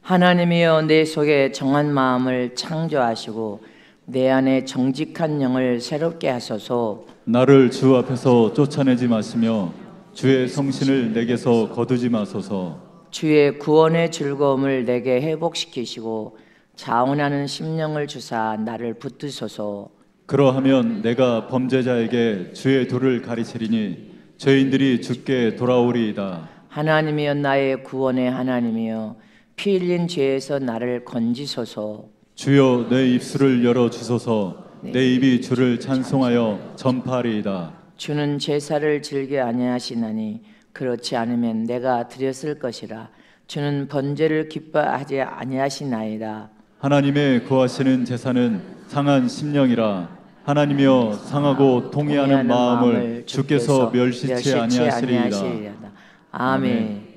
하나님이여, 내 속에 정한 마음을 창조하시고 내 안에 정직한 영을 새롭게 하소서. 나를 주 앞에서 쫓아내지 마시며 주의 성신을 내게서 거두지 마소서. 주의 구원의 즐거움을 내게 회복시키시고 자원하는 심령을 주사 나를 붙드소서. 그러하면 내가 범죄자에게 주의 도를 가르치리니 죄인들이 주께 돌아오리이다. 하나님이여, 나의 구원의 하나님이여, 피 흘린 죄에서 나를 건지소서. 주여, 내 입술을 열어 주소서. 내 입이 주를 찬송하여 전파하리이다. 주는 제사를 즐겨 아니하시나니 그렇지 않으면 내가 드렸을 것이라. 주는 번제를 기뻐하지 아니하시나이다. 하나님의 구하시는 제사는 상한 심령이라. 하나님이여, 상하고 통회하는 마음을 주께서 멸시치 아니하시리이다. 아멘.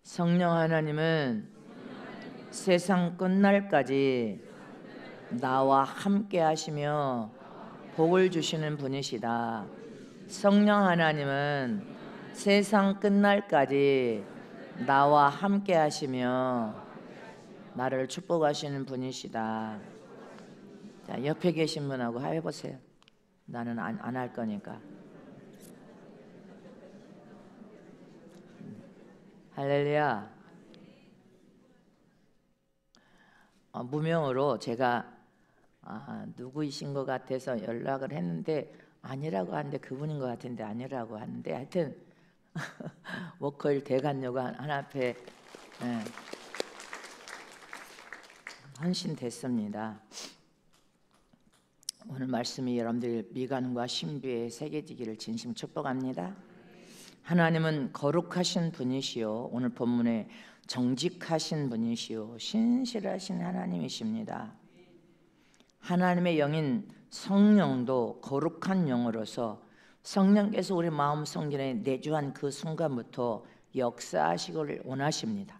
성령 하나님은 세상 끝날까지 나와 함께 하시며 복을 주시는 분이시다. 성령 하나님은 세상 끝날까지 나와 함께 하시며 나를 축복하시는 분이시다. 자, 옆에 계신 분하고 해보세요. 나는 안 할 거니까. 할렐루야. 무명으로 제가 누구이신 것 같아서 연락을 했는데 아니라고 하는데, 그분인 것 같은데 아니라고 하는데, 하여튼 워커힐 대관료가 하나 앞에 헌신됐습니다. 오늘 말씀이 여러분들 미간과 신비에 새겨지기를 진심 축복합니다. 하나님은 거룩하신 분이시요, 오늘 본문에 정직하신 분이시요, 신실하신 하나님이십니다. 하나님의 영인 성령도 거룩한 영으로서 성령께서 우리 마음 성전에 내주한 그 순간부터 역사하시기를 원하십니다.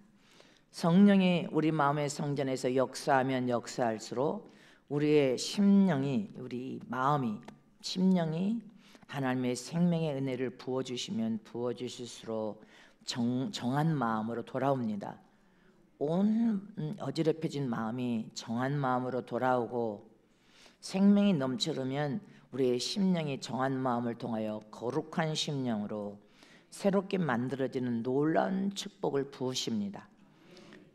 성령이 우리 마음의 성전에서 역사하면 역사할수록 우리의 심령이, 우리 마음이, 심령이 하나님의 생명의 은혜를 부어주시면 부어주실수록 정한 마음으로 돌아옵니다. 온 어지럽혀진 마음이 정한 마음으로 돌아오고 생명이 넘치르면 우리의 심령이 정한 마음을 통하여 거룩한 심령으로 새롭게 만들어지는 놀라운 축복을 부으십니다.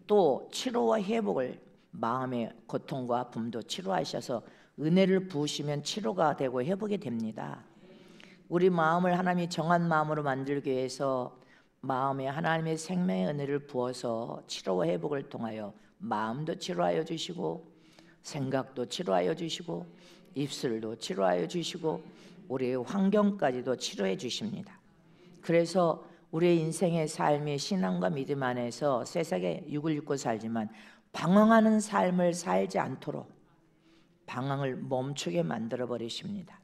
또 치료와 회복을, 마음의 고통과 아픔도 치료하셔서 은혜를 부으시면 치료가 되고 회복이 됩니다. 우리 마음을 하나님이 정한 마음으로 만들기 위해서 마음에 하나님의 생명의 은혜를 부어서 치료와 회복을 통하여 마음도 치료하여 주시고 생각도 치료하여 주시고 입술도 치료하여 주시고 우리의 환경까지도 치료해 주십니다. 그래서 우리의 인생의 삶이 신앙과 믿음 안에서 세상에 육을 입고 살지만 방황하는 삶을 살지 않도록 방황을 멈추게 만들어 버리십니다.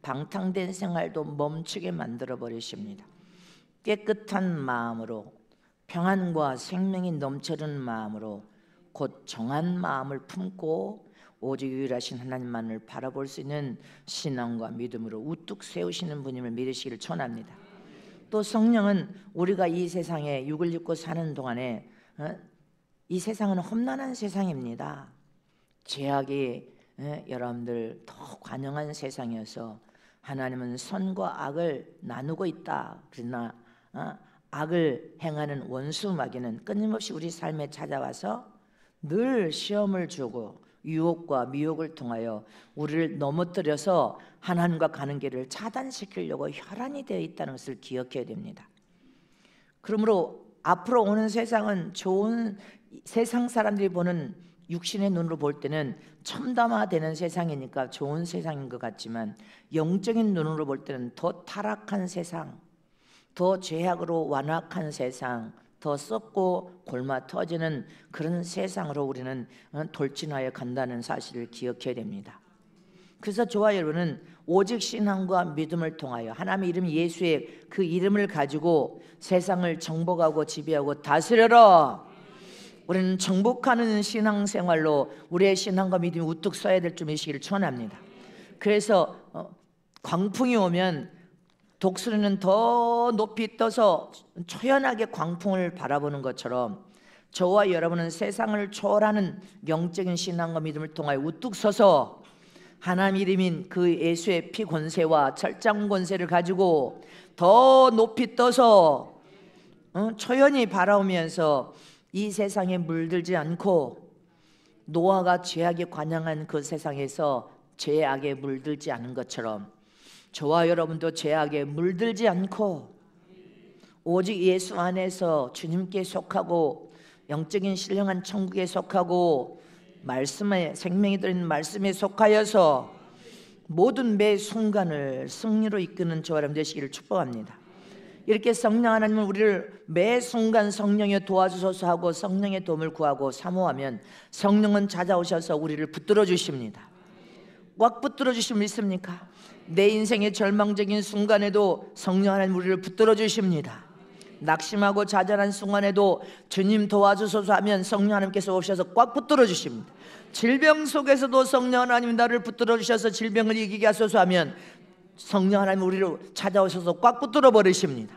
방탕된 생활도 멈추게 만들어 버리십니다. 깨끗한 마음으로, 평안과 생명이 넘쳐르는 마음으로, 곧 정한 마음을 품고 오직 유일하신 하나님만을 바라볼 수 있는 신앙과 믿음으로 우뚝 세우시는 분임을 믿으시기를 축원합니다. 또 성령은 우리가 이 세상에 육을 입고 사는 동안에 이 세상은 험난한 세상입니다. 죄악이 여러분들 더 관영한 세상이어서 하나님은 선과 악을 나누고 있다. 그러나 악을 행하는 원수 마귀는 끊임없이 우리 삶에 찾아와서 늘 시험을 주고 유혹과 미혹을 통하여 우리를 넘어뜨려서 하나님과 가는 길을 차단시키려고 혈안이 되어 있다는 것을 기억해야 됩니다. 그러므로 앞으로 오는 세상은 좋은, 세상 사람들이 보는 육신의 눈으로 볼 때는 첨단화되는 세상이니까 좋은 세상인 것 같지만 영적인 눈으로 볼 때는 더 타락한 세상, 더 죄악으로 완악한 세상, 더 썩고 골마 터지는 그런 세상으로 우리는 돌진하여 간다는 사실을 기억해야 됩니다. 그래서 저와 여러분은 오직 신앙과 믿음을 통하여 하나님의 이름 예수의 그 이름을 가지고 세상을 정복하고 지배하고 다스려라. 우리는 정복하는 신앙생활로 우리의 신앙과 믿음이 우뚝 서야 될 줄이시기를 축원합니다. 그래서 광풍이 오면 독수리는 더 높이 떠서 초연하게 광풍을 바라보는 것처럼 저와 여러분은 세상을 초월하는 영적인 신앙과 믿음을 통하여 우뚝 서서 하나님 이름인 그 예수의 피 권세와 철장 권세를 가지고 더 높이 떠서 초연히 바라오면서 이 세상에 물들지 않고 노아가 죄악에 관영한 그 세상에서 죄악에 물들지 않은 것처럼 저와 여러분도 죄악에 물들지 않고 오직 예수 안에서 주님께 속하고 영적인 신령한 천국에 속하고 말씀에 생명이 들어있는 말씀에 속하여서 모든 매 순간을 승리로 이끄는 저와 여러분 되시기를 축복합니다. 이렇게 성령 하나님은 우리를 매 순간 성령에 도와주소서 하고 성령의 도움을 구하고 사모하면 성령은 찾아오셔서 우리를 붙들어 주십니다. 꽉 붙들어 주시면 믿습니까? 내 인생의 절망적인 순간에도 성령 하나님 우리를 붙들어 주십니다. 낙심하고 좌절한 순간에도 주님 도와주소서 하면 성령 하나님께서 오셔서 꽉 붙들어 주십니다. 질병 속에서도 성령 하나님 나를 붙들어 주셔서 질병을 이기게 하소서 하면 성령 하나님 우리를 찾아오셔서 꽉 붙들어 버리십니다.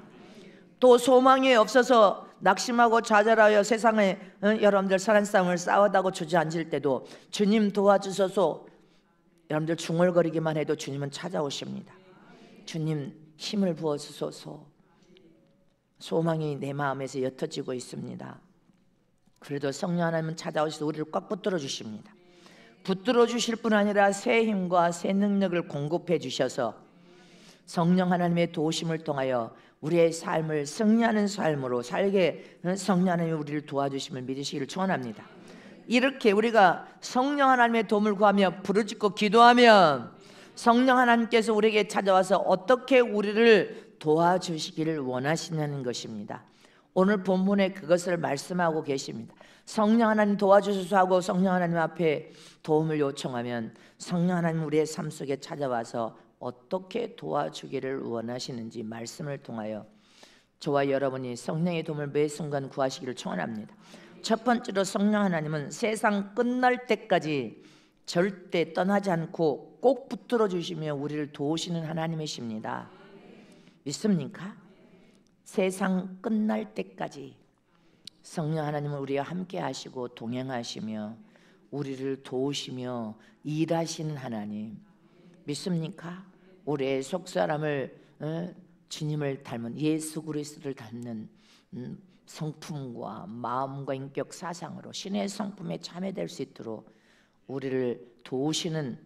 또 소망이 없어서 낙심하고 좌절하여 세상에 여러분들 사랑 싸움을 싸우다고 주저앉을 때도 주님 도와주소서 여러분들 중얼거리기만 해도 주님은 찾아오십니다. 주님 힘을 부어주소서. 소망이 내 마음에서 옅어지고 있습니다. 그래도 성령 하나님은 찾아오셔서 우리를 꽉 붙들어 주십니다. 붙들어 주실 뿐 아니라 새 힘과 새 능력을 공급해 주셔서 성령 하나님의 도우심을 통하여 우리의 삶을 승리하는 삶으로 살게 성령 하나님이 우리를 도와주심을 믿으시기를 축원합니다. 이렇게 우리가 성령 하나님의 도움을 구하며 부르짖고 기도하면 성령 하나님께서 우리에게 찾아와서 어떻게 우리를 도와주시기를 원하시냐는 것입니다. 오늘 본문에 그것을 말씀하고 계십니다. 성령 하나님 도와주소서 하고 성령 하나님 앞에 도움을 요청하면 성령 하나님 우리의 삶 속에 찾아와서 어떻게 도와주기를 원하시는지 말씀을 통하여 저와 여러분이 성령의 도움을 매 순간 구하시기를 축원합니다. 첫 번째로 성령 하나님은 세상 끝날 때까지 절대 떠나지 않고 꼭 붙들어 주시며 우리를 도우시는 하나님이십니다. 믿습니까? 세상 끝날 때까지 성령 하나님은 우리와 함께 하시고 동행하시며 우리를 도우시며 일하시는 하나님 믿습니까? 우리의 속사람을 주님을 닮은 예수 그리스도를 닮는 성품과 마음과 인격 사상으로 신의 성품에 참여될 수 있도록 우리를 도우시는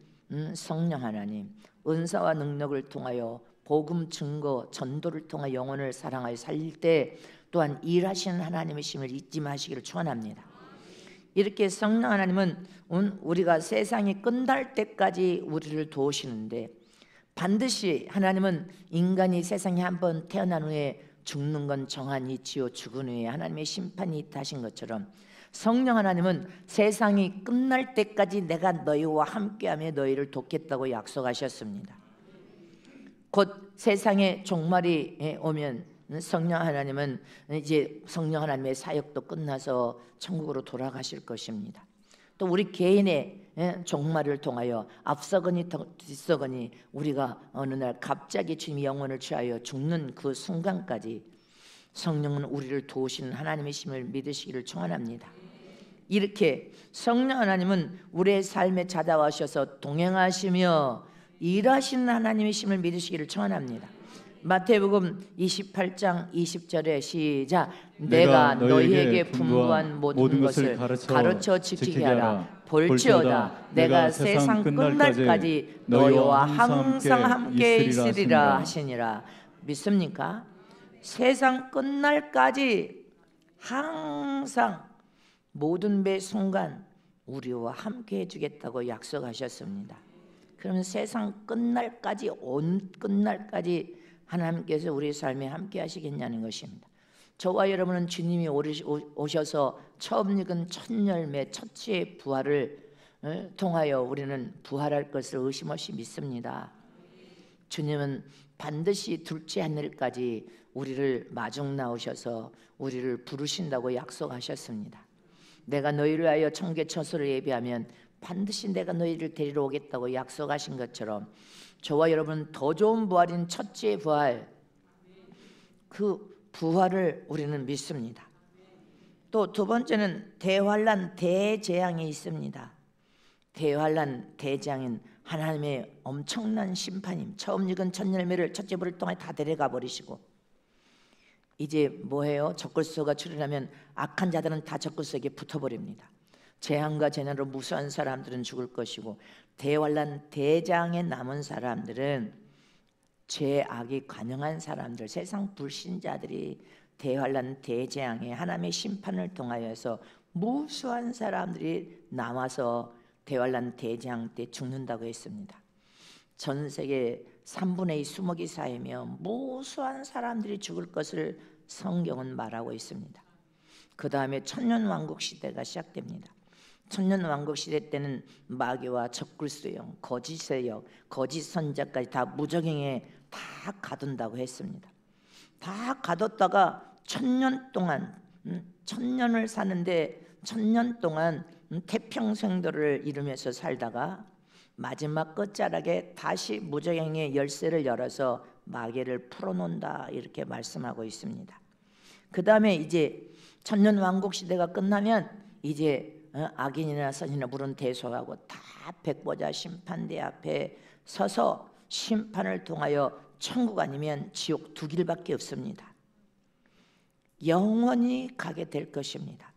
성령 하나님 은사와 능력을 통하여 복음 증거 전도를 통해 영혼을 사랑하여 살릴 때 또한 일하시는 하나님이심을 잊지 마시기를 축원합니다. 이렇게 성령 하나님은 우리가 세상이 끝날 때까지 우리를 도우시는데 반드시 하나님은 인간이 세상에 한번 태어난 후에 죽는 건 정한 이치요 죽은 후에 하나님의 심판이 있다 하신 것처럼 성령 하나님은 세상이 끝날 때까지 내가 너희와 함께하며 너희를 돕겠다고 약속하셨습니다. 곧 세상의 종말이 오면 성령 하나님은 이제 성령 하나님의 사역도 끝나서 천국으로 돌아가실 것입니다. 또 우리 개인의 종말을 통하여 앞서거니 뒤서거니 우리가 어느 날 갑자기 주님의 영혼을 취하여 죽는 그 순간까지 성령은 우리를 도우시는 하나님이심을 믿으시기를 축원합니다. 이렇게 성령 하나님은 우리의 삶에 찾아와셔서 동행하시며 일하시는 하나님이심을 믿으시기를 축원합니다. 마태복음 28장 20절에 시작. 내가 너희에게 분부한 모든 것을 가르쳐 지키게 하라. 볼지어다 내가 세상 끝날까지 너희와 항상 함께 있으리라 하시니라. 믿습니까? 세상 끝날까지 항상 모든 매 순간 우리와 함께 해주겠다고 약속하셨습니다. 그러면 세상 끝날까지 온 끝날까지 하나님께서 우리의 삶에 함께 하시겠냐는 것입니다. 저와 여러분은 주님이 오셔서 처음 익은 첫 열매 첫째 부활을 통하여 우리는 부활할 것을 의심 없이 믿습니다. 주님은 반드시 둘째 하늘까지 우리를 마중 나오셔서 우리를 부르신다고 약속하셨습니다. 내가 너희를 위하여 청계처소를 예비하면 반드시 내가 너희를 데리러 오겠다고 약속하신 것처럼 저와 여러분은 더 좋은 부활인 첫째 부활 그 부활을 우리는 믿습니다. 또 두 번째는 대환란 대재앙이 있습니다. 대환란 대재앙은 하나님의 엄청난 심판임. 처음 익은 첫 열매를 첫째 불을 통해 다 데려가 버리시고, 이제 뭐해요? 적그리스도가 출현하면 악한 자들은 다 적그리스도에게 붙어버립니다. 재앙과 재난으로 무수한 사람들은 죽을 것이고, 대환란 대장에 남은 사람들은 죄악이 관영한 사람들, 세상 불신자들이 대환란 대재앙에 하나님의 심판을 통하여서 무수한 사람들이 남아서 대환란 대재앙 때 죽는다고 했습니다. 전 세계 3분의 2 수목이 쌓이며 무수한 사람들이 죽을 것을 성경은 말하고 있습니다. 그 다음에 천년왕국 시대가 시작됩니다. 천년왕국 시대 때는 마귀와 적그리스도의 영, 거짓의 영, 거짓 선자까지 다 무적행에 다 가둔다고 했습니다. 다 가뒀다가 1000년 동안 1000년을 사는데 1000년 동안 태평생도를 이루면서 살다가 마지막 끝자락에 다시 무적행의 열쇠를 열어서 마귀를 풀어놓는다, 이렇게 말씀하고 있습니다. 그 다음에 이제 천년왕국 시대가 끝나면 이제 악인이나 선인이나 물은 대소하고 다 백보자 심판대 앞에 서서 심판을 통하여 천국 아니면 지옥 두 길밖에 없습니다. 영원히 가게 될 것입니다.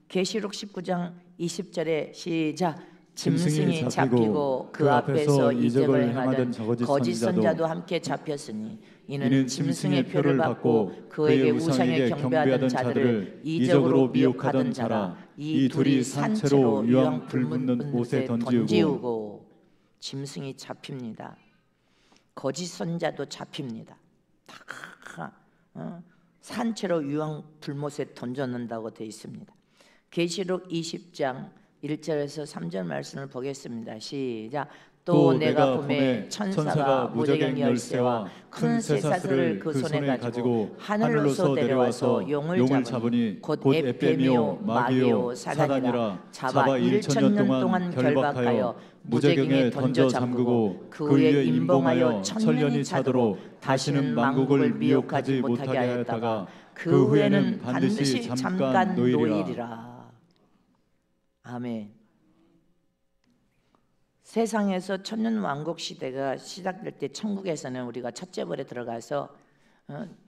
계시록 19장 20절에 시작. 짐승이 잡히고 그 앞에서 이적을 행하던 거짓 선자도 함께 잡혔으니 이는 짐승의 표를 받고 그에게 우상에 경배하던 자들을 이적으로 미혹하던 자라. 이 둘이 산채로 유황 불붙는 옷에 던지우고. 짐승이 잡힙니다. 거짓 선자도 잡힙니다. 다 산채로 유황 불못에 던져놓는다고 되어 있습니다. 계시록 20장 1절에서 3절 말씀을 보겠습니다. 시작. 또 내가 봄에 천사가 무적행 열쇠와 큰 쇠사슬을 그 손에 가지고 하늘로서 내려와서 용을 잡으니 곧 에페미오 마귀요 사단이라. 잡아 1000년 동안 결박하여 무적행에 던져 잠그고 그 위에 임봉하여 1000년이 차도록 다시는 만국을 미혹하지 못하게 하였다가 그 후에는 반드시 잠깐 놓이리라. 아멘. 세상에서 천년왕국 시대가 시작될 때 천국에서는 우리가 첫째 벌에 들어가서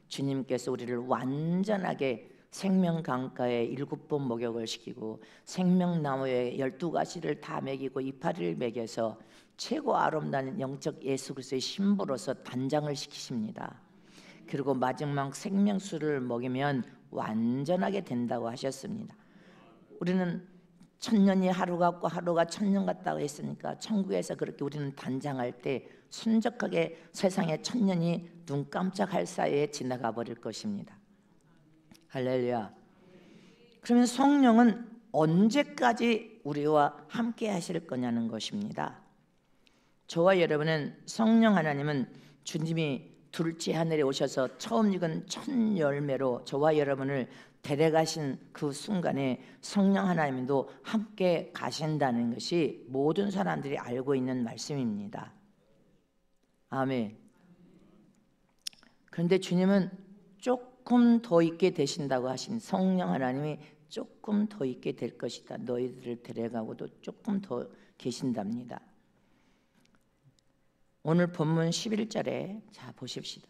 주님께서 우리를 완전하게 생명강가에 7번 목욕을 시키고 생명나무에 12가지를 다 먹이고 이파리를 먹여서 최고 아름다운 영적 예수 그리스도의 신부로서 단장을 시키십니다. 그리고 마지막 생명수를 먹이면 완전하게 된다고 하셨습니다. 우리는 1000년이 하루 같고 하루가 1000년 같다고 했으니까 천국에서 그렇게 우리는 단장할 때 순적하게 세상의 1000년이 눈 깜짝할 사이에 지나가 버릴 것입니다. 할렐루야. 그러면 성령은 언제까지 우리와 함께 하실 거냐는 것입니다. 저와 여러분은 성령 하나님은 주님이 둘째 하늘에 오셔서 처음 익은 첫 열매로 저와 여러분을 데려가신 그 순간에 성령 하나님도 함께 가신다는 것이 모든 사람들이 알고 있는 말씀입니다. 아멘. 그런데 주님은 조금 더 있게 되신다고 하신, 성령 하나님이 조금 더 있게 될 것이다. 너희들을 데려가고도 조금 더 계신답니다. 오늘 본문 11절에 자 보십시다.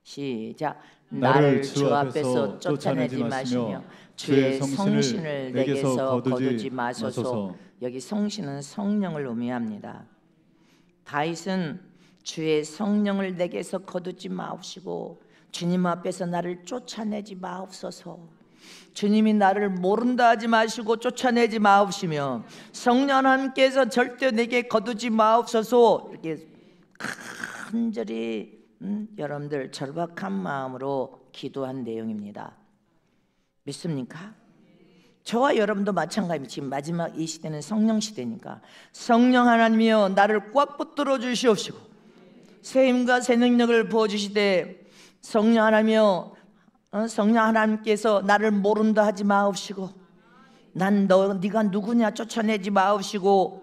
시작. 나를 주 앞에서 쫓아내지 마시며 주의 성신을 내게서 거두지 마소서. 여기 성신은 성령을 의미합니다. 다윗은 주의 성령을 내게서 거두지 마옵시고 주님 앞에서 나를 쫓아내지 마옵소서. 주님이 나를 모른다 하지 마시고 쫓아내지 마옵시며 성령 하나님께서 절대 내게 거두지 마옵소서. 이렇게 간절히 여러분들 절박한 마음으로 기도한 내용입니다. 믿습니까? 저와 여러분도 마찬가지입니다. 지금 마지막 이 시대는 성령 시대니까 성령 하나님이여 나를 꽉 붙들어 주시옵시고 새 힘과 새 능력을 부어주시되 성령 하나님이여 성령 하나님께서 나를 모른다 하지 마옵시고 난 네가 누구냐 쫓아내지 마옵시고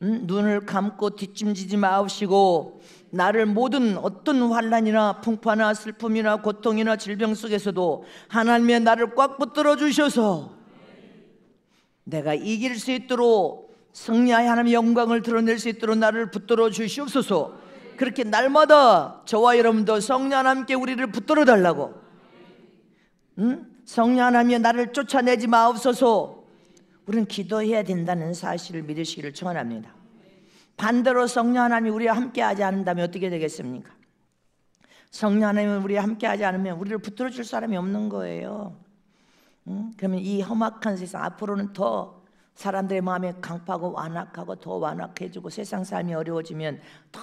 눈을 감고 뒷짐지지 마옵시고 나를 모든 어떤 환난이나 풍파나 슬픔이나 고통이나 질병 속에서도 하나님의 나를 꽉 붙들어 주셔서 내가 이길 수 있도록 승리하여 하나님의 영광을 드러낼 수 있도록 나를 붙들어 주시옵소서. 그렇게 날마다 저와 여러분도 성령 하나님께 우리를 붙들어 달라고, 성령 하나님의 나를 쫓아내지 마옵소서. 우리는 기도해야 된다는 사실을 믿으시기를 축원합니다. 반대로 성령 하나님이 우리와 함께하지 않는다면 어떻게 되겠습니까? 성령 하나님은 우리와 함께하지 않으면 우리를 붙들어 줄 사람이 없는 거예요. 그러면 이 험악한 세상 앞으로는 더 사람들의 마음이 강팍하고 완악하고 더 완악해지고 세상 삶이 어려워지면 더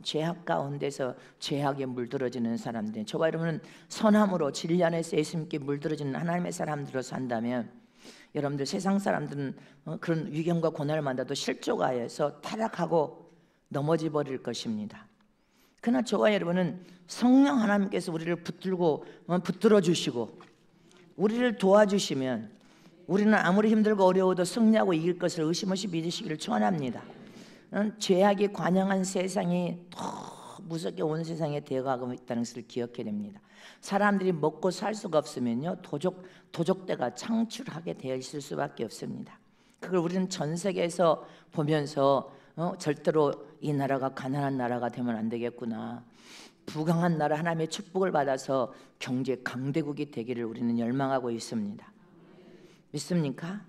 죄악 가운데서 죄악에 물들어지는 사람들, 저와 여러분은 선함으로 진리 안에서 예수님께 물들어지는 하나님의 사람들로 산다면 여러분들 세상 사람들은 그런 위경과 고난을 만나도 실족하여서 타락하고 넘어져 버릴 것입니다. 그러나 저와 여러분은 성령 하나님께서 우리를 붙들어 주시고 우리를 도와주시면 우리는 아무리 힘들고 어려워도 승리하고 이길 것을 의심 없이 믿으시기를 축원합니다. 죄악이 관영한 세상이 더 무섭게 온 세상에 되어가고 있다는 것을 기억해야 됩니다. 사람들이 먹고 살 수가 없으면요 도적대가 창출하게 되어 있을 수밖에 없습니다. 그걸 우리는 전 세계에서 보면서 절대로 이 나라가 가난한 나라가 되면 안 되겠구나, 부강한 나라 하나님의 축복을 받아서 경제 강대국이 되기를 우리는 열망하고 있습니다. 믿습니까?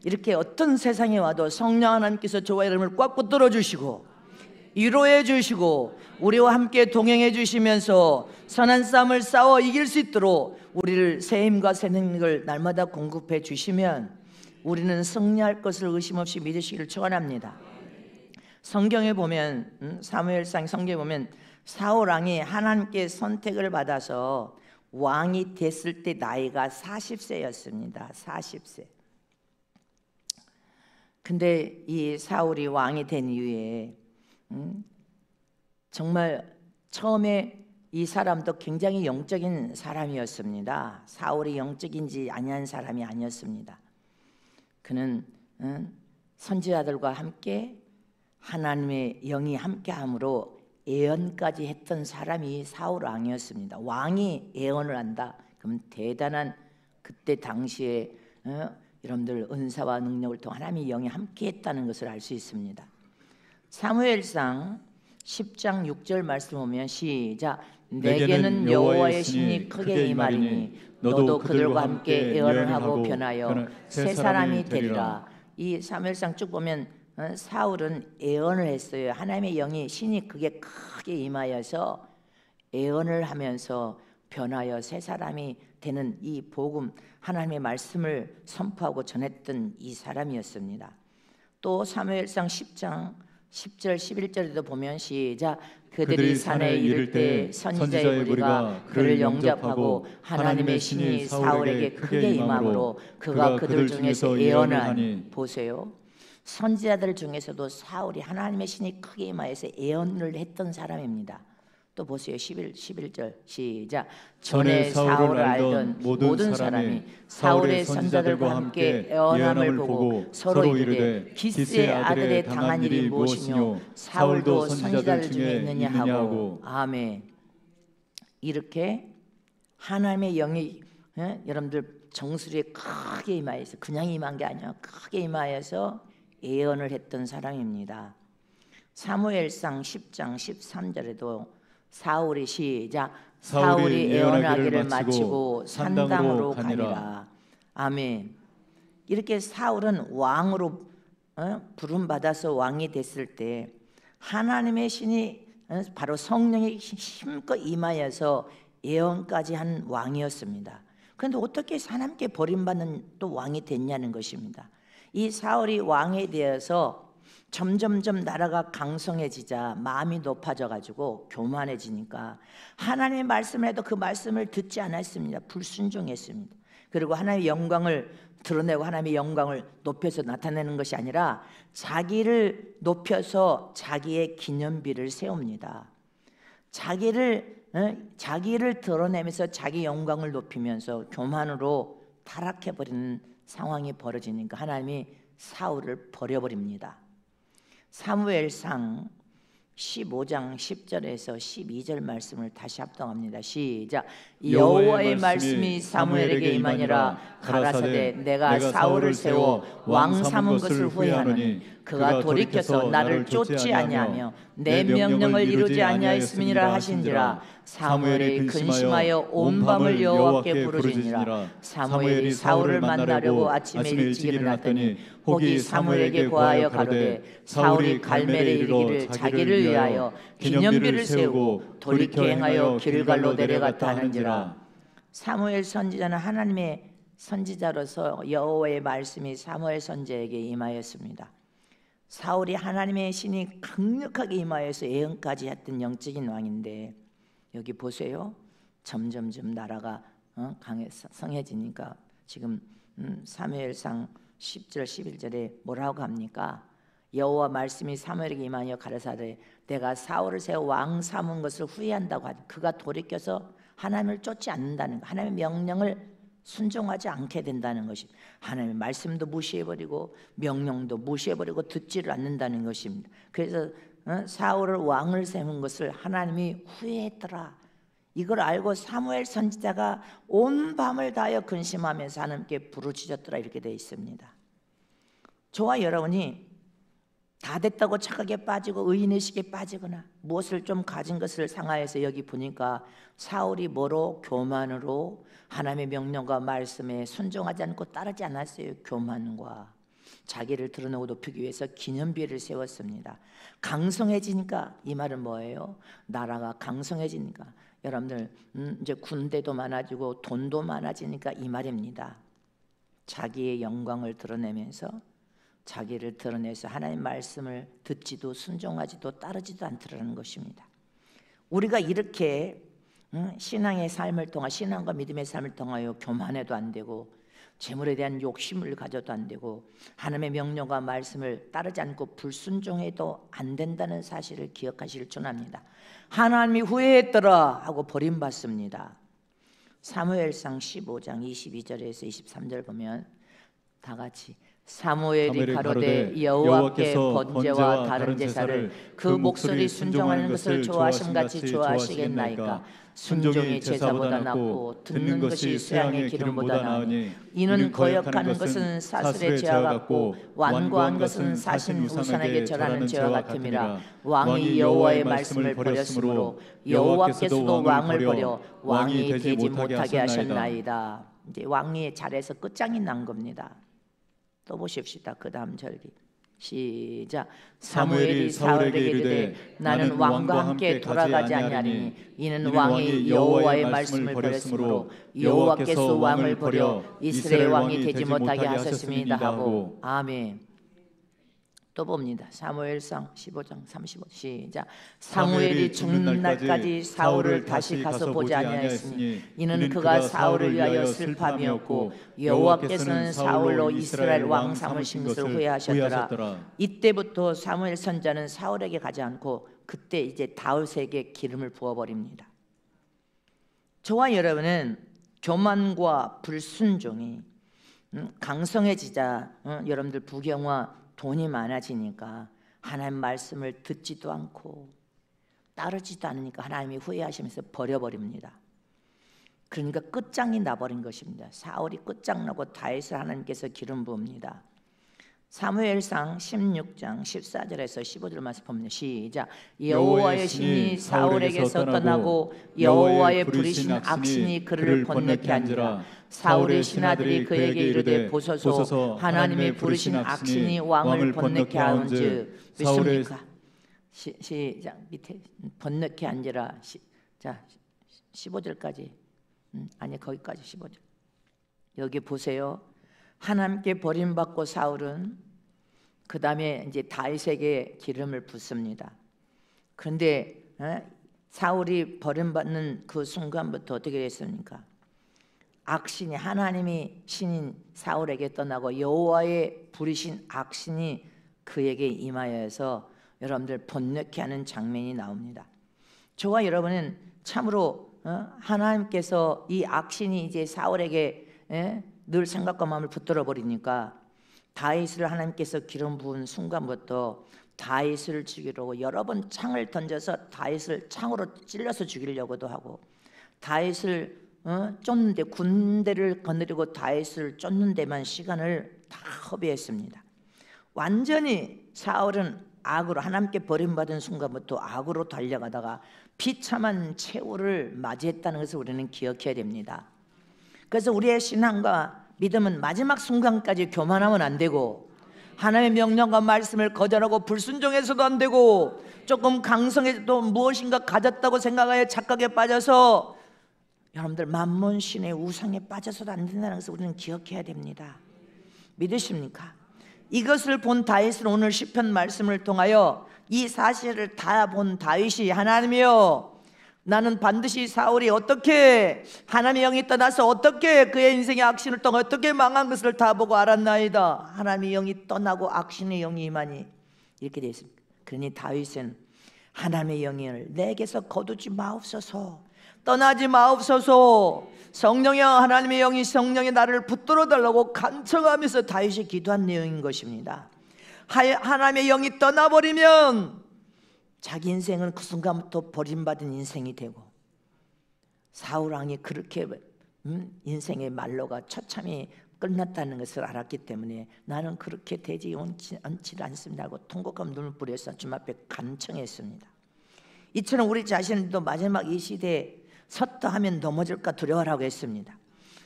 이렇게 어떤 세상에 와도 성령 하나님께서 저와 여러분을 꽉 붙들어 주시고 위로해 주시고 우리와 함께 동행해 주시면서 선한 싸움을 싸워 이길 수 있도록 우리를 새 힘과 새 능력을 날마다 공급해 주시면 우리는 승리할 것을 의심 없이 믿으시기를 축원합니다. 성경에 보면 사무엘상 성경에 보면 사울 왕이 하나님께 선택을 받아서 왕이 됐을 때 나이가 40세였습니다. 40세. 근데 이 사울이 왕이 된 이후에 정말 처음에 이 사람도 굉장히 영적인 사람이었습니다. 사울이 영적인지 아니한 사람이 아니었습니다. 그는 선지자들과 함께 하나님의 영이 함께함으로 예언까지 했던 사람이 사울 왕이었습니다. 왕이 예언을 한다, 그러면 대단한 그때 당시에 여러분들 은사와 능력을 통해 하나님의 영이 함께했다는 것을 알 수 있습니다. 사무엘상 10장 6절 말씀 보면 시작. 내게는 여호와의 신이 크게 임하리니 너도 그들과 함께 예언을 하고 변하여 새 사람이 되리라. 이 사무엘상 쭉 보면 사울은 예언을 했어요. 하나님의 영이 신이 그게 크게 임하여서 예언을 하면서 변하여 새 사람이 되는 이 복음, 하나님의 말씀을 선포하고 전했던 이 사람이었습니다. 또 사무엘상 10장 10절 11절에도 보면 시작. 그들이 산에 이를 때 선지자의 무리가 그를 영접하고 하나님의 신이 사울에게 크게 임함으로 그가 그들 중에서 예언을 하니. 보세요, 선지자들 중에서도 사울이 하나님의 신이 크게 임하여서 예언을 했던 사람입니다. 또 보세요, 11절 시작. 전에 사울을 알던 모든 사람이 사울의 선지자들과 함께 예언함을 보고 서로 이르되 기스의 아들의 당한 일이 무엇이뇨 사울도 선지자들 중에 있느냐 하고. 아멘. 이렇게 하나님의 영이 여러분들 정수리에 크게 임하여서, 그냥 임한 게 아니라 크게 임하여서 예언을 했던 사람입니다. 사무엘상 10장 13절에도 사울이 시작. 사울이 예언하기를 마치고 산당으로 가니라. 아멘. 이렇게 사울은 왕으로 부름받아서 왕이 됐을 때 하나님의 신이 바로 성령의 힘껏 임하여서 예언까지 한 왕이었습니다. 그런데 어떻게 하나님께 버림받는 또 왕이 됐냐는 것입니다. 이 사울이 왕에 대해서 점점점 나라가 강성해지자 마음이 높아져 가지고 교만해지니까 하나님의 말씀을 해도 그 말씀을 듣지 않았습니다. 불순종했습니다. 그리고 하나님의 영광을 드러내고 하나님의 영광을 높여서 나타내는 것이 아니라 자기를 높여서 자기의 기념비를 세웁니다. 자기를 드러내면서 자기 영광을 높이면서 교만으로 타락해버리는 상황이 벌어지니까 하나님이 사울을 버려버립니다. 사무엘상 15장 10절에서 12절 말씀을 다시 합독합니다. 시작. 여호와의 말씀이 사무엘에게 임하니라. 가라사대 내가 사울을 세워 왕 삼은 것을 후회하노니 그가 돌이켜서 나를 쫓지 아니하며 내 명령을 이루지 아니하였음이니라 하신지라. 사무엘이 근심하여 온 밤을 여호와께 부르짖으니라. 사무엘이 사울을 만나려고 아침에 일찍 일어났더니 혹이 사무엘에게 고하여 가로되 사울이 갈멜에 이르기를 자기를 위하여 기념비를 세우고 돌이켜 행하여 길갈로 내려갔다 하는지라. 사무엘 선지자는 하나님의 선지자로서 여호와의 말씀이 사무엘 선지자에게 임하였습니다. 사울이 하나님의 신이 강력하게 임하여서 예언까지 했던 영적인 왕인데 여기 보세요. 점점점 나라가 성해지니까 지금 사무엘상 10절 11절에 뭐라고 합니까? 여호와 말씀이 사무엘에게 임하여 가라사대 내가 사울을 세워 왕 삼은 것을 후회한다고 하니 그가 돌이켜서 하나님을 쫓지 않는다는 것, 하나님의 명령을 순종하지 않게 된다는 것입니다. 하나님의 말씀도 무시해버리고 명령도 무시해버리고 듣지를 않는다는 것입니다. 그래서 사울을 왕을 세운 것을 하나님이 후회했더라. 이걸 알고 사무엘 선지자가 온 밤을 다하여 근심하면서 하나님께 부르짖었더라 이렇게 되어 있습니다. 저와 여러분이 다 됐다고 착각에 빠지고 의인의식에 빠지거나 무엇을 좀 가진 것을 상하여서 여기 보니까 사울이 뭐로? 교만으로 하나님의 명령과 말씀에 순종하지 않고 따르지 않았어요. 교만과 자기를 드러내고 높이기 위해서 기념비를 세웠습니다. 강성해지니까 이 말은 뭐예요? 나라가 강성해지니까 여러분들 이제 군대도 많아지고 돈도 많아지니까 이 말입니다. 자기의 영광을 드러내면서 자기를 드러내서 하나님의 말씀을 듣지도 순종하지도 따르지도 않더라는 것입니다. 우리가 이렇게 신앙의 삶을 통하 신앙과 믿음의 삶을 통하여 교만해도 안 되고 재물에 대한 욕심을 가져도 안 되고 하나님의 명령과 말씀을 따르지 않고 불순종해도 안 된다는 사실을 기억하시길 원합니다. 하나님이 후회했더라 하고 버림받습니다. 사무엘상 15장 22절에서 23절 보면 다 같이 사무엘이 가로되 여호와께 번제와 다른 제사를 그 목소리 순종하는 것을 좋아하심같이 좋아하시겠나이까. 순종이 제사보다 낫고 듣는 것이 수양의 기름보다 나으니 이는 거역하는 것은 사슬의 죄와 같고 완고한 것은 사신 우산에게 절하는 죄와 같음이라. 왕이 여호와의 말씀을 버렸으므로 여호와께서도 왕을 버려 왕이 되지 못하게 하셨나이다. 이제 왕의 자리에서 끝장이 난 겁니다. 또 보십시다. 그 다음 절기 시작. 사무엘이 사울에게 이르되 나는 왕과 함께 돌아가지 아니하리니 이는 왕이 여호와의 말씀을 버렸으므로 여호와께서 왕을 버려 이스라엘 왕이 되지 못하게 하셨습니다 하고. 아멘. 또 봅니다. 사무엘상 15장 35 시작. 사무엘이 죽는 날까지 사울을 다시 가서 보지 아니하였으니 이는 그가 사울을 위하여 슬픔이었고 여호와께서는 사울로 이스라엘 왕 삼으신 것을 후회하셨더라. 이때부터 사무엘 선지자는 사울에게 가지 않고 그때 이제 다윗에게 기름을 부어버립니다. 저와 여러분은 교만과 불순종이 강성해지자 여러분들 부경화 돈이 많아지니까 하나님 말씀을 듣지도 않고 따르지도 않으니까 하나님이 후회하시면서 버려버립니다. 그러니까 끝장이 나버린 것입니다. 사울이 끝장나고 다윗을 하나님께서 기름 부읍니다. 사무엘상 16장 14절에서 15절 말씀 보면 시작. 여호와의 신이 사울에게서 떠나고 여호와의 부리신 악신이 그를 번뇌케 한지라. 사울의 신하들이 그에게 이르되 보소서 하나님의 부르신 악신이 왕을 번뇌케 하온즉 믿습니까? 시작. 밑에 번뇌케 한지라. 자 15절까지 아니 거기까지 15절. 여기 보세요. 하나님께 버림받고 사울은 그 다음에 이제 다윗에게 기름을 붓습니다. 그런데 사울이 버림받는 그 순간부터 어떻게 됐습니까? 악신이 하나님이 신인 사울에게 떠나고 여호와의 부리신 악신이 그에게 임하여서 여러분들 번뇌케 하는 장면이 나옵니다. 저와 여러분은 참으로 하나님께서 이 악신이 이제 사울에게 늘 생각과 마음을 붙들어 버리니까 다윗을 하나님께서 기름 부은 순간부터 다윗을 죽이려고 여러 번 창을 던져서 다윗을 창으로 찔러서 죽이려고도 하고, 다윗을 쫓는데, 군대를 거느리고 다윗을 쫓는 데만 시간을 다 허비했습니다. 완전히 사울은 악으로, 하나님께 버림받은 순간부터 악으로 달려가다가 비참한 최후를 맞이했다는 것을 우리는 기억해야 됩니다. 그래서 우리의 신앙과 믿음은 마지막 순간까지 교만하면 안 되고, 하나님의 명령과 말씀을 거절하고 불순종해서도 안 되고, 조금 강성해도 무엇인가 가졌다고 생각하여 착각에 빠져서 여러분들 만몬신의 우상에 빠져서도 안 된다는 것을 우리는 기억해야 됩니다. 믿으십니까? 이것을 본 다윗은 오늘 시편 말씀을 통하여 이 사실을 다 본 다윗이, 하나님이여, 나는 반드시 사울이 어떻게 하나님의 영이 떠나서 어떻게 그의 인생의 악신을 통해 어떻게 망한 것을 다 보고 알았나이다. 하나님의 영이 떠나고 악신의 영이 임하니, 이렇게 되어 있습니다. 그러니 다윗은 하나님의 영을 내게서 거두지 마옵소서, 떠나지 마옵소서, 성령이여, 하나님의 영이, 성령이 나를 붙들어 달라고 간청하면서 다윗이 기도한 내용인 것입니다. 하나님의 영이 떠나버리면 자기 인생은 그 순간부터 버림받은 인생이 되고, 사울왕이 그렇게 인생의 말로가 처참히 끝났다는 것을 알았기 때문에 나는 그렇게 되지 않지 않습니다 하고 통곡하며 눈을 뿌려서 주님 앞에 간청했습니다. 이처럼 우리 자신도 마지막 이 시대에 섰다 하면 넘어질까 두려워라고 했습니다.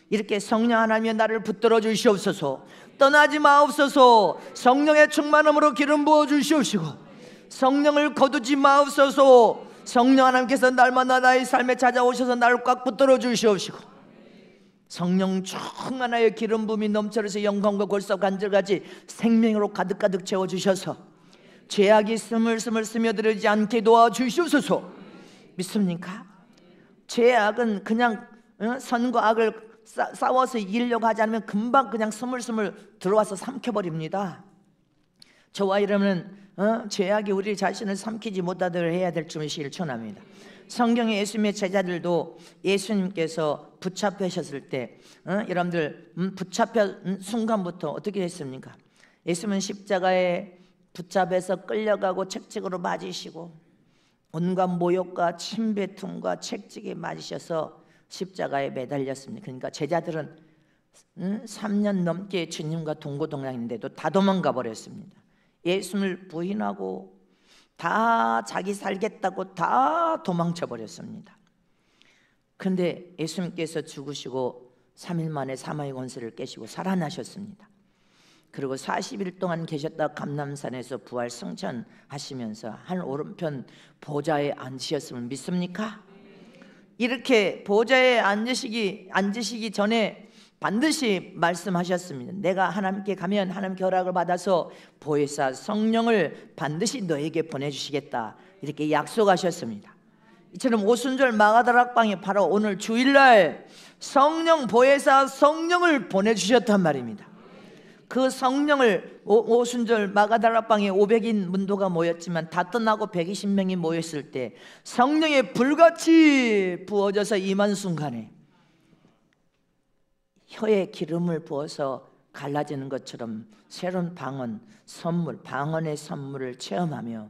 이렇게 성령 하나님의 나를 붙들어 주시옵소서, 떠나지 마옵소서, 성령의 충만함으로 기름 부어 주시옵시고 성령을 거두지 마옵소서, 성령 하나님께서 날마다 나의 삶에 찾아오셔서 나를 꽉 붙들어 주시옵시고 성령 충만하여 기름 부음이 넘쳐서 영광과 골사 간절같이 생명으로 가득가득 채워주셔서 죄악이 스물스물 스며들지 않게 도와주시옵소서. 믿습니까? 죄악은 그냥 선과 악을 싸워서 이기려고 하지 않으면 금방 그냥 스물스물 들어와서 삼켜버립니다. 저와 여러분은 죄악이 우리 자신을 삼키지 못하도록 해야 될 줄을 실천합니다. 성경의 예수님의 제자들도 예수님께서 붙잡히셨을 때 여러분들 붙잡혀 순간부터 어떻게 했습니까? 예수님은 십자가에 붙잡혀서 끌려가고 책찍으로 맞으시고 온갖 모욕과 침뱉음과 책찍에 맞으셔서 십자가에 매달렸습니다. 그러니까 제자들은 3년 넘게 주님과 동고동락인데도 다 도망가 버렸습니다. 예수님을 부인하고 다 자기 살겠다고 다 도망쳐 버렸습니다. 그런데 예수님께서 죽으시고 3일 만에 사망의 권세를 깨시고 살아나셨습니다. 그리고 40일 동안 계셨다 감람산에서 부활 승천하시면서 한 오른편 보좌에 앉으셨음을 믿습니까? 이렇게 보좌에 앉으시기 전에 반드시 말씀하셨습니다. 내가 하나님께 가면 하나님께 허락을 받아서 보혜사 성령을 반드시 너에게 보내주시겠다, 이렇게 약속하셨습니다. 이처럼 오순절 마가다락방에 바로 오늘 주일날 성령 보혜사 성령을 보내주셨단 말입니다. 그 성령을 오순절 마가다락방에 500인 문도가 모였지만 다 떠나고 120명이 모였을 때 성령의 불같이 부어져서 임한 순간에 혀에 기름을 부어서 갈라지는 것처럼 새로운 방언, 선물, 방언의 선물을 체험하며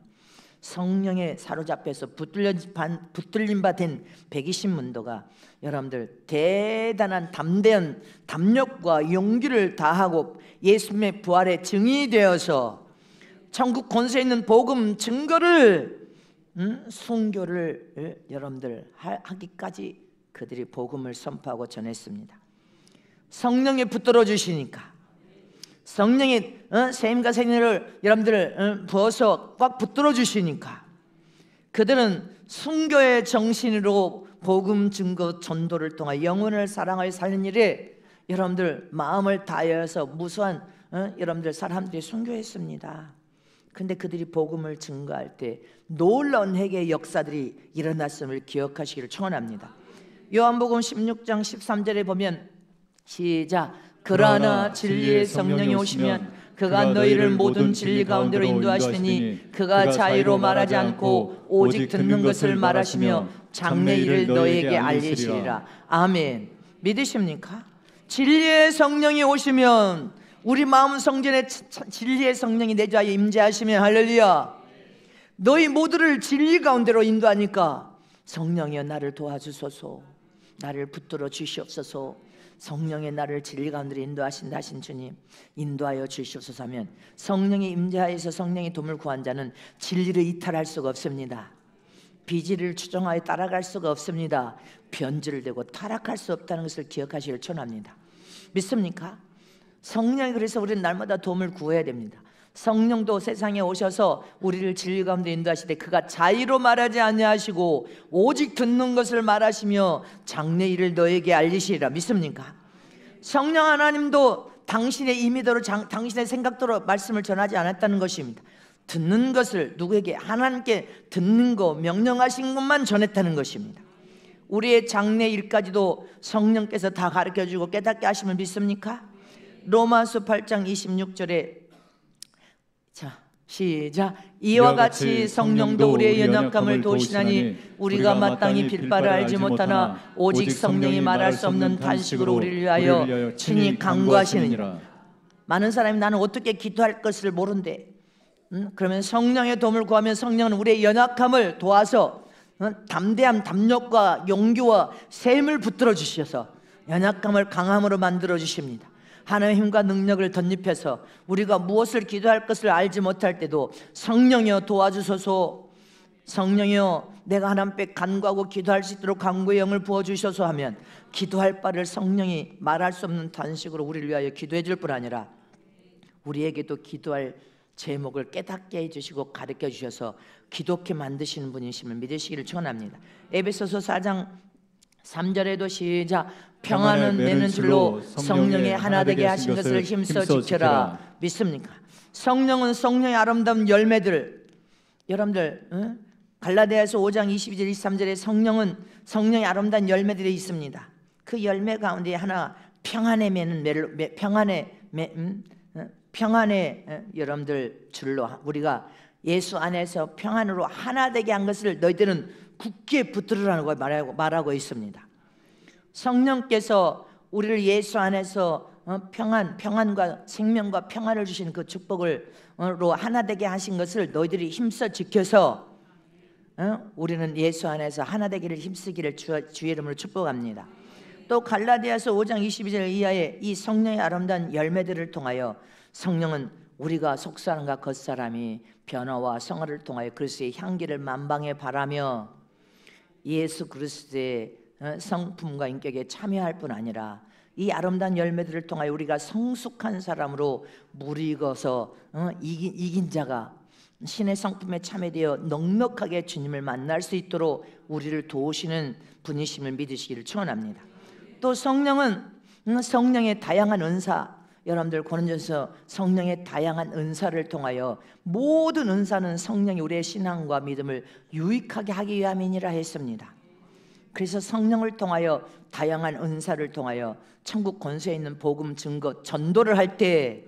성령에 사로잡혀서 붙들림 받은 120문도가 여러분들 대단한 담대한 담력과 용기를 다하고 예수님의 부활의 증인이 되어서 천국 권세 있는 복음 증거를 순교를 여러분들 하기까지 그들이 복음을 선포하고 전했습니다. 성령이 붙들어 주시니까, 성령이 세임과 세인을 여러분들을 부어서 꽉 붙들어 주시니까 그들은 순교의 정신으로 복음 증거 전도를 통해 영혼을 사랑하여 살린 일에 여러분들 마음을 다하여서 무수한 여러분들 사람들이 순교했습니다. 근데 그들이 복음을 증거할 때 놀라운 회개의 역사들이 일어났음을 기억하시기를 청원합니다. 요한복음 16장 13절에 보면 시작. 그러나 진리의 성령이 오시면 그가 너희를 모든 진리 가운데로 인도하시니 그가 자유로 말하지 않고 오직 듣는 것을 말하시며 장래 일을 너희에게 알리시리라. 아멘. 믿으십니까? 진리의 성령이 오시면 우리 마음 성전에 진리의 성령이 내주하여 임재하시면 할렐루야. 너희 모두를 진리 가운데로 인도하니까 성령이여 나를 도와주소서, 나를 붙들어 주시옵소서. 성령의 나를 진리 가운데로 인도하신다 하신 주님, 인도하여 주시옵소서 하면 성령이 임재하여서 성령의 도움을 구한 자는 진리를 이탈할 수가 없습니다. 비지를 추종하여 따라갈 수가 없습니다. 변질되고 타락할 수 없다는 것을 기억하시길 축원합니다. 믿습니까? 성령이 그래서 우리는 날마다 도움을 구해야 됩니다. 성령도 세상에 오셔서 우리를 진리 가운데 인도하시되 그가 자의로 말하지 아니하시고 오직 듣는 것을 말하시며 장래 일을 너에게 알리시리라. 믿습니까? 성령 하나님도 당신의 임의대로 당신의 생각대로 말씀을 전하지 않았다는 것입니다. 듣는 것을 누구에게? 하나님께 듣는 거 명령하신 것만 전했다는 것입니다. 우리의 장래 일까지도 성령께서 다 가르쳐주고 깨닫게 하심을 믿습니까? 로마서 8장 26절에 자 시작. 이와 같이 성령도 우리의 연약함을 도우시나니 우리가 마땅히 빌바를 알지 못하나 오직 성령이 말할 수 없는 탄식으로 우리를 위하여 친히 간구하시느니라. 많은 사람이 나는 어떻게 기도할 것을 모른대. 그러면 성령의 도움을 구하면 성령은 우리의 연약함을 도와서 담대함, 담력과 용기와 샘을 붙들어 주셔서 연약함을 강함으로 만들어 주십니다. 하나님의 힘과 능력을 덧입혀서 우리가 무엇을 기도할 것을 알지 못할 때도 성령이여 도와주소서, 성령이여 내가 하나님 앞에 간구하고 기도할 수 있도록 간구의 영을 부어주셔서 하면 기도할 바를 성령이 말할 수 없는 단식으로 우리를 위하여 기도해 줄 뿐 아니라 우리에게도 기도할 제목을 깨닫게 해주시고 가르쳐 주셔서 기독케 만드시는 분이심을 믿으시기를 축원합니다. 에베소서 4장 3절에도 시작. 평안은 내는 줄로 성령의 하나 되게 하신 것을 힘써 지켜라. 믿습니까? 성령은 성령의 아름다운 열매들, 여러분들 갈라디아서 5장 22절 23절에 성령은 성령의 아름다운 열매들이 있습니다. 그 열매 가운데 하나 평안에 매는 평안의 여러분들 줄로 우리가 예수 안에서 평안으로 하나 되게 한 것을 너희들은 굳게 붙들으라고 말하고 있습니다. 성령께서 우리를 예수 안에서 평안과 생명과 평안을 주시는 그 축복으로 하나 되게 하신 것을 너희들이 힘써 지켜서 우리는 예수 안에서 하나 되기를 힘쓰기를 주의 이름으로 축복합니다. 또 갈라디아서 5장 22절 이하의 이 성령의 아름다운 열매들을 통하여 성령은 우리가 속사람과 겉사람이 변화와 성화를 통하여 그리스도의 향기를 만방에 바라며 예수 그리스도의 성품과 인격에 참여할 뿐 아니라 이 아름다운 열매들을 통하여 우리가 성숙한 사람으로 무르익어서 이긴 자가 신의 성품에 참여되어 넉넉하게 주님을 만날 수 있도록 우리를 도우시는 분이심을 믿으시기를 축원합니다. 또 성령은 성령의 다양한 은사, 여러분들 고린도전서 성령의 다양한 은사를 통하여 모든 은사는 성령이 우리의 신앙과 믿음을 유익하게 하기 위함이니라 했습니다. 그래서 성령을 통하여 다양한 은사를 통하여 천국 권세에 있는 복음 증거 전도를 할 때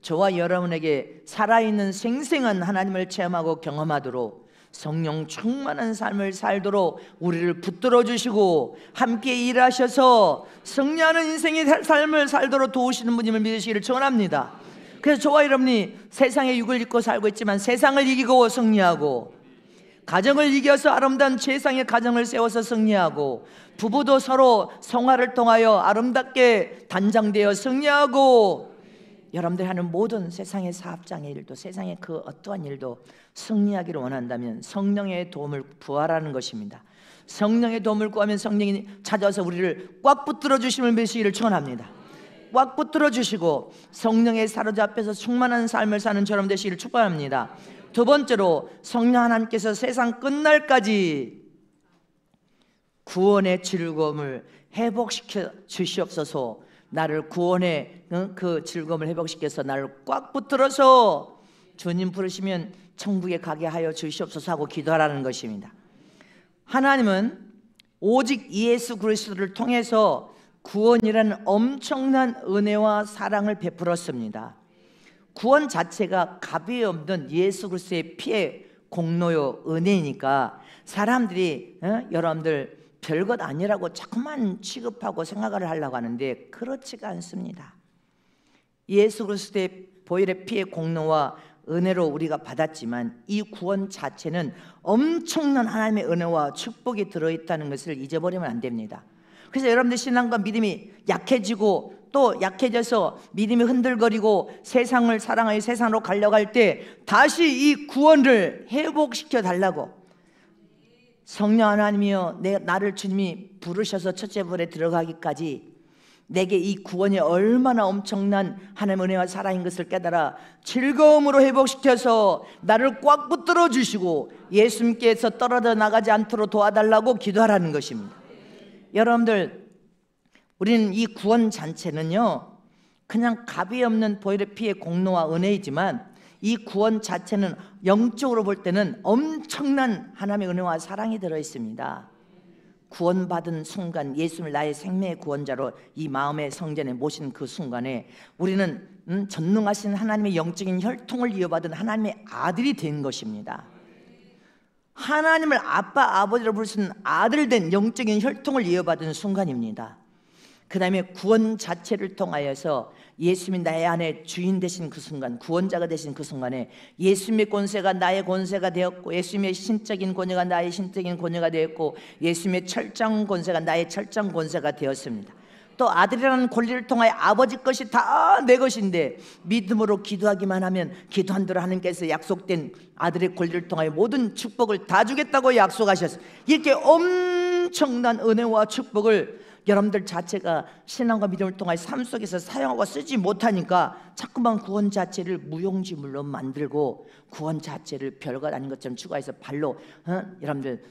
저와 여러분에게 살아있는 생생한 하나님을 체험하고 경험하도록 성령 충만한 삶을 살도록 우리를 붙들어 주시고 함께 일하셔서 승리하는 인생의 삶을 살도록 도우시는 분임을 믿으시기를 축원합니다. 그래서 저와 여러분이 세상의 육을 입고 살고 있지만 세상을 이기고 승리하고, 가정을 이겨서 아름다운 최상의 가정을 세워서 승리하고, 부부도 서로 성화를 통하여 아름답게 단장되어 승리하고, 여러분들이 하는 모든 세상의 사업장의 일도, 세상의 그 어떠한 일도 승리하기를 원한다면 성령의 도움을 구하라는 것입니다. 성령의 도움을 구하면 성령이 찾아서 우리를 꽉 붙들어 주심을 믿으시기를 축원합니다. 꽉 붙들어 주시고 성령에 사로잡혀서 충만한 삶을 사는 저럼 되시기를 축복합니다. 두 번째로, 성령 하나님께서 세상 끝날까지 구원의 즐거움을 회복시켜 주시옵소서. 나를 구원의 그 즐거움을 회복시켜서 나를 꽉 붙들어서 주님 부르시면 천국에 가게 하여 주시옵소서 하고 기도하라는 것입니다. 하나님은 오직 예수 그리스도를 통해서 구원이라는 엄청난 은혜와 사랑을 베풀었습니다. 구원 자체가 값이 없는 예수 그리스도의 피의 공로요 은혜니까 사람들이 여러분들 별것 아니라고 자꾸만 취급하고 생각을 하려고 하는데 그렇지가 않습니다. 예수 그리스도의 보혈의 피의 공로와 은혜로 우리가 받았지만 이 구원 자체는 엄청난 하나님의 은혜와 축복이 들어있다는 것을 잊어버리면 안 됩니다. 그래서 여러분들 신앙과 믿음이 약해지고 또 약해져서 믿음이 흔들거리고 세상을 사랑하여 세상으로 가려고 할 때 다시 이 구원을 회복시켜 달라고 성령 하나님이여 나를 주님이 부르셔서 첫째 불에 들어가기까지 내게 이 구원이 얼마나 엄청난 하나님의 은혜와 사랑인 것을 깨달아 즐거움으로 회복시켜서 나를 꽉 붙들어 주시고 예수님께서 떨어져 나가지 않도록 도와달라고 기도하라는 것입니다. 여러분들, 우리는 이 구원 자체는요 그냥 값이 없는 보혈의 피의 공로와 은혜이지만 이 구원 자체는 영적으로 볼 때는 엄청난 하나님의 은혜와 사랑이 들어있습니다. 구원받은 순간 예수를 나의 생명의 구원자로 이 마음의 성전에 모신 그 순간에 우리는 전능하신 하나님의 영적인 혈통을 이어받은 하나님의 아들이 된 것입니다. 하나님을 아빠 아버지로 부를 수 있는 아들 된 영적인 혈통을 이어받은 순간입니다. 그 다음에 구원 자체를 통하여서 예수님이 나의 안에 주인 되신 그 순간, 구원자가 되신 그 순간에 예수님의 권세가 나의 권세가 되었고 예수님의 신적인 권위가 나의 신적인 권위가 되었고 예수님의 철장 권세가 나의 철장 권세가 되었습니다. 또 아들이라는 권리를 통하여 아버지 것이 다 내 것인데 믿음으로 기도하기만 하면 기도한 대로 하나님께서 약속된 아들의 권리를 통하여 모든 축복을 다 주겠다고 약속하셨어요. 이렇게 엄청난 은혜와 축복을 여러분들 자체가 신앙과 믿음을 통하여 삶 속에서 사용하고 쓰지 못하니까 자꾸만 구원 자체를 무용지물로 만들고 구원 자체를 별것 아닌 것처럼 추가해서 발로 여러분들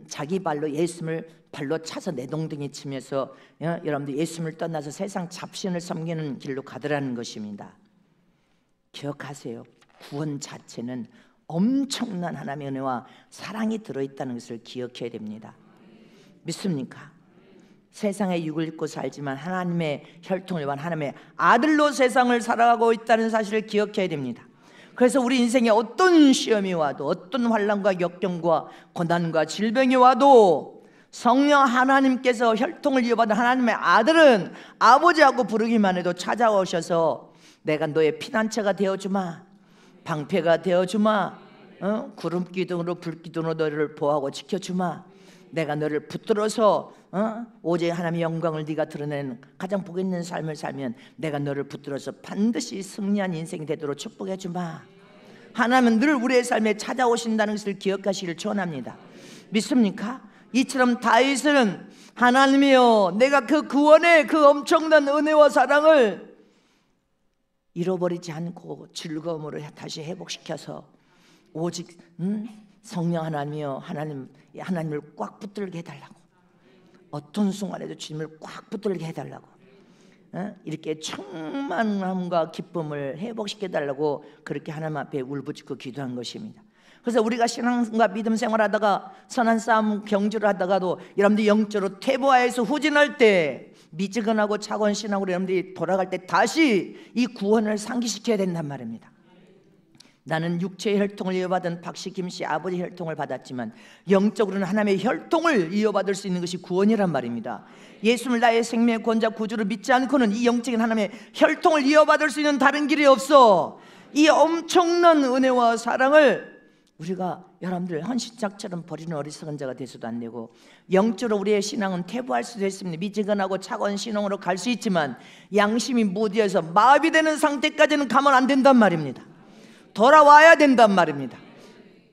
자기 발로 예수님을 발로 차서 내동댕이 치면서 여러분들 예수님을 떠나서 세상 잡신을 섬기는 길로 가더라는 것입니다. 기억하세요. 구원 자체는 엄청난 하나님의 은혜와 사랑이 들어있다는 것을 기억해야 됩니다. 믿습니까? 세상에 육을 입고 살지만 하나님의 혈통을 입은 하나님의 아들로 세상을 살아가고 있다는 사실을 기억해야 됩니다. 그래서 우리 인생에 어떤 시험이 와도 어떤 환난과 역경과 고난과 질병이 와도 성령 하나님께서 혈통을 이어받은 하나님의 아들은 아버지하고 부르기만 해도 찾아오셔서 내가 너의 피난처가 되어주마, 방패가 되어주마, 구름기둥으로 불기둥으로 너를 보호하고 지켜주마, 내가 너를 붙들어서 오직 하나님의 영광을 네가 드러내는 가장 복 있는 삶을 살면 내가 너를 붙들어서 반드시 승리한 인생이 되도록 축복해 주마. 하나님은 늘 우리의 삶에 찾아오신다는 것을 기억하시기를 축원합니다. 믿습니까? 이처럼 다윗은 하나님이여 내가 그 구원의 그 엄청난 은혜와 사랑을 잃어버리지 않고 즐거움으로 다시 회복시켜서 오직 성령 하나님이여 하나님을 꽉 붙들게 해달라고, 어떤 순간에도 주님을 꽉 붙들게 해달라고, 이렇게 충만함과 기쁨을 회복시켜달라고 그렇게 하나님 앞에 울부짖고 기도한 것입니다. 그래서 우리가 신앙과 믿음 생활하다가 선한 싸움 경주를 하다가도 여러분들이 영적으로 퇴보하여서 후진할 때 미지근하고 차가운 신앙으로 여러분들이 돌아갈 때 다시 이 구원을 상기시켜야 된단 말입니다. 나는 육체의 혈통을 이어받은 박씨 김씨 아버지 혈통을 받았지만 영적으로는 하나님의 혈통을 이어받을 수 있는 것이 구원이란 말입니다. 예수를 나의 생명의 구원자 구주를 믿지 않고는 이 영적인 하나님의 혈통을 이어받을 수 있는 다른 길이 없어. 이 엄청난 은혜와 사랑을 우리가 여러분들 헌신짝처럼 버리는 어리석은 자가 되서도 안 되고, 영적으로 우리의 신앙은 퇴보할 수도 있습니다. 미지근하고 차가운 신앙으로 갈 수 있지만 양심이 무디어서 마비되는 상태까지는 가면 안 된단 말입니다. 돌아와야 된단 말입니다.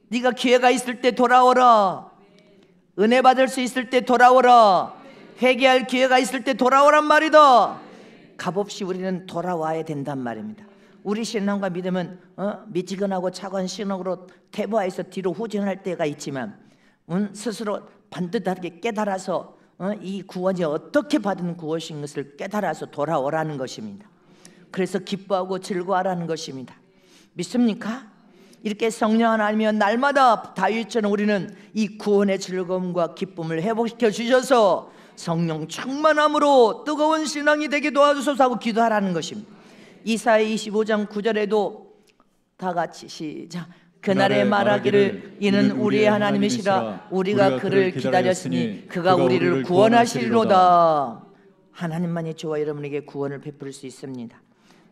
네가 기회가 있을 때 돌아오라. 은혜 받을 수 있을 때 돌아오라. 회개할 기회가 있을 때 돌아오란 말이다. 값없이 우리는 돌아와야 된단 말입니다. 우리 신앙과 믿음은 미지근하고 차가운 신앙으로 퇴보해서 뒤로 후진할 때가 있지만 스스로 반듯하게 깨달아서 이 구원이 어떻게 받은 구원인 것을 깨달아서 돌아오라는 것입니다. 그래서 기뻐하고 즐거워하라는 것입니다. 믿습니까? 이렇게 성령 하나님이여 날마다 다윗처럼 우리는 이 구원의 즐거움과 기쁨을 회복시켜 주셔서 성령 충만함으로 뜨거운 신앙이 되게 도와주소서 하고 기도하라는 것입니다. 이사야 25장 9절에도 다 같이 시작. 그날에 말하기를 이는 우리의 하나님이시라 우리가 그를 기다렸으니 그가 우리를 구원하시리로다. 하나님만이 저와 여러분에게 구원을 베풀 수 있습니다.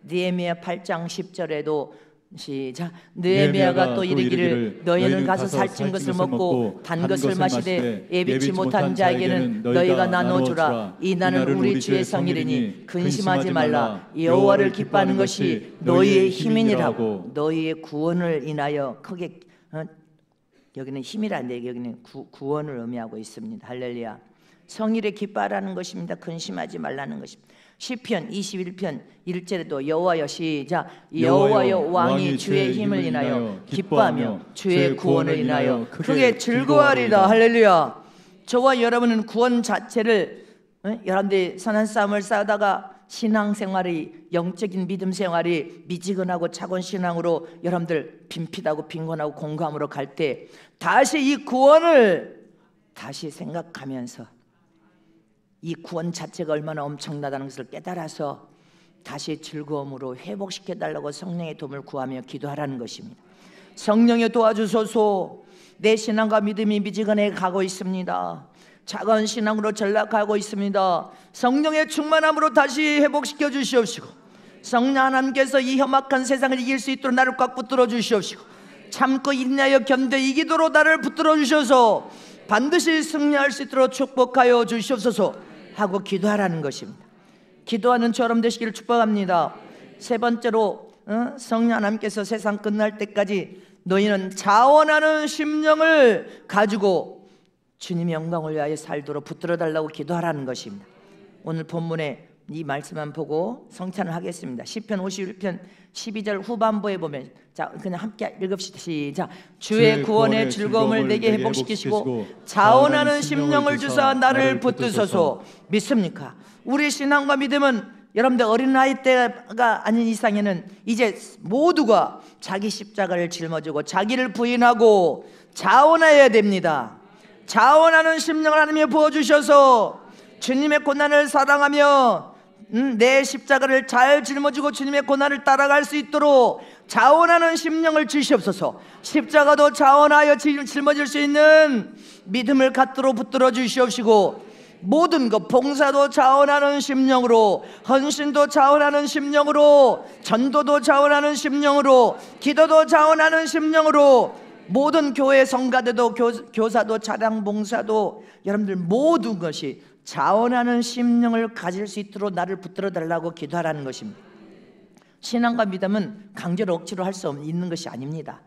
느헤미야 8장 10절에도 시작. 느헤미야가 또 이르기를 너희는 가서 살찐 것을 먹고 단 것을 마시되 예비치 못한 자에게는 너희가 나눠주라. 이 날은 우리 주의 성일이니 근심하지 말라. 여호와를 기뻐하는 것이 너희의 힘이니라고. 너희의 구원을 인하여 크게 여기는 힘이란데 여기는 구원을 의미하고 있습니다. 할렐루야. 성일에 기뻐하라는 것입니다. 근심하지 말라는 것입니다. 시편 21편 1절에도 여호와여 시작. 여호와여 왕이 주의 힘을 인하여 기뻐하며 주의 구원을 인하여 크게 즐거워하리라. 할렐루야. 저와 여러분은 구원 자체를 여러분들이 선한 싸움을 싸우다가 신앙생활이 영적인 믿음 생활이 미지근하고 차가운 신앙으로 여러분들 빈핍하고 빈곤하고 공감으로 갈 때 다시 이 구원을 다시 생각하면서 이 구원 자체가 얼마나 엄청나다는 것을 깨달아서 다시 즐거움으로 회복시켜달라고 성령의 도움을 구하며 기도하라는 것입니다. 성령의 도와주소서. 내 신앙과 믿음이 미지근해 가고 있습니다. 차가운 신앙으로 전락하고 있습니다. 성령의 충만함으로 다시 회복시켜 주시옵시고, 성령 하나님께서 이 험악한 세상을 이길 수 있도록 나를 꽉 붙들어 주시옵시고, 참고 인내하여 견뎌 이기도록 나를 붙들어 주셔서 반드시 승리할 수 있도록 축복하여 주시옵소서 하고 기도하라는 것입니다. 기도하는 저럼 되시기를 축복합니다. 세 번째로 성령 하나님께서 세상 끝날 때까지 너희는 자원하는 심령을 가지고 주님의 영광을 위하여 살도록 붙들어 달라고 기도하라는 것입니다. 오늘 본문에 이 말씀만 보고 성찬을 하겠습니다. 시편 51편 12절 후반부에 보면, 자 그냥 함께 읽읍시다. 시작. 주의 구원의 즐거움을 내게 회복시키시고 자원하는 심령을 주사 나를 붙드소서. 믿습니까? 우리 신앙과 믿음은 여러분들 어린아이 때가 아닌 이상에는 이제 모두가 자기 십자가를 짊어지고 자기를 부인하고 자원해야 됩니다. 자원하는 심령을 하나님이 부어주셔서 주님의 고난을 사랑하며 내 십자가를 잘 짊어지고 주님의 고난을 따라갈 수 있도록 자원하는 심령을 주시옵소서. 십자가도 자원하여 짊어질 수 있는 믿음을 갖도록 붙들어 주시옵시고, 모든 것 봉사도 자원하는 심령으로, 헌신도 자원하는 심령으로, 전도도 자원하는 심령으로, 기도도 자원하는 심령으로, 모든 교회 성가대도 교사도 찬양 봉사도 여러분들 모든 것이 자원하는 심령을 가질 수 있도록 나를 붙들어 달라고 기도하라는 것입니다. 신앙과 믿음은 강제로 억지로 할 수 있는 것이 아닙니다.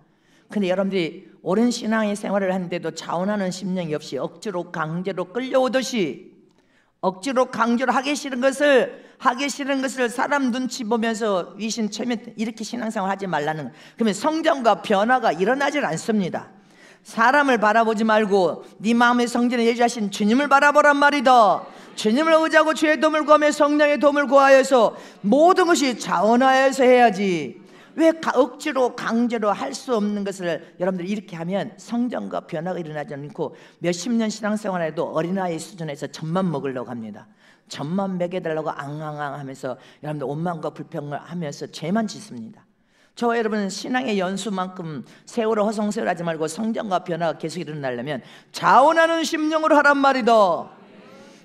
근데 여러분들이 오랜 신앙의 생활을 하는데도 자원하는 심령이 없이 억지로 강제로 끌려오듯이, 억지로 강제로 하기 싫은 것을 사람 눈치 보면서 위신 체면 이렇게 신앙생활 하지 말라는, 그러면 성장과 변화가 일어나질 않습니다. 사람을 바라보지 말고 네 마음의 성전에 예지하신 주님을 바라보란 말이다. 주님을 의지하고 주의 도움을 구하며 성령의 도움을 구하여서 모든 것이 자원하여서 해야지. 왜 억지로 강제로 할 수 없는 것을 여러분들이 이렇게 하면 성장과 변화가 일어나지 않고 몇십 년 신앙생활에도 어린아이 수준에서 젖만 먹으려고 합니다. 젖만 먹여달라고 앙앙앙 하면서 여러분들 원망과 불평을 하면서 죄만 짓습니다. 저와 여러분은 신앙의 연수만큼 세월호 허송세월 하지 말고 성장과 변화가 계속 일어나려면 자원하는 심령으로 하란 말이다.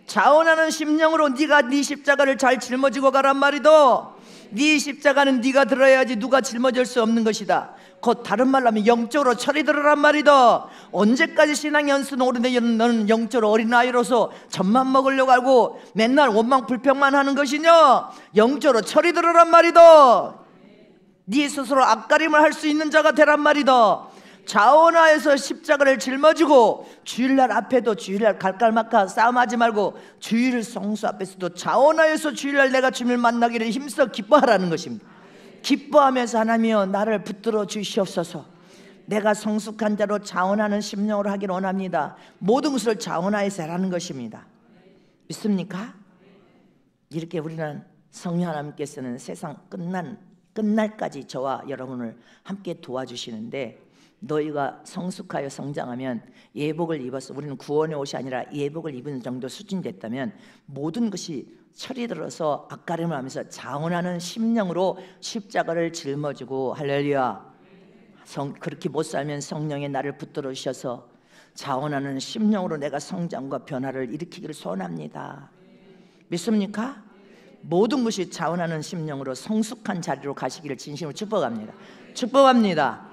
자원하는 심령으로 네가 네 십자가를 잘 짊어지고 가란 말이다. 네 십자가는 네가 들어야지 누가 짊어질 수 없는 것이다. 곧 다른 말로 하면 영적으로 철이 들어란 말이다. 언제까지 신앙 연수는 오른데 너는 영적으로 어린아이로서 젖만 먹으려고 하고 맨날 원망 불평만 하는 것이냐? 영적으로 철이 들어란 말이다. 네 스스로 앞가림을 할 수 있는 자가 되란 말이다. 자원하여서 십자가를 짊어지고 주일날 앞에도 주일날 갈깔막하 싸움하지 말고 주일 성수 앞에서도 자원하여서 주일날 내가 주님을 만나기를 힘써 기뻐하라는 것입니다. 기뻐하면서 하나님이여 나를 붙들어 주시옵소서. 내가 성숙한 자로 자원하는 심령으로 하기를 원합니다. 모든 것을 자원하여서 하라는 것입니다. 믿습니까? 이렇게 우리는 성령 하나님께서는 세상 끝날까지 저와 여러분을 함께 도와주시는데, 너희가 성숙하여 성장하면 예복을 입어서, 우리는 구원의 옷이 아니라 예복을 입은 정도 수준이 됐다면 모든 것이 철이 들어서 앞가림을 하면서 자원하는 심령으로 십자가를 짊어지고, 할렐루야, 그렇게 못 살면 성령의 나를 붙들어 주셔서 자원하는 심령으로 내가 성장과 변화를 일으키기를 소원합니다. 믿습니까? 모든 것이 자원하는 심령으로 성숙한 자리로 가시기를 진심으로 축복합니다. 축복합니다.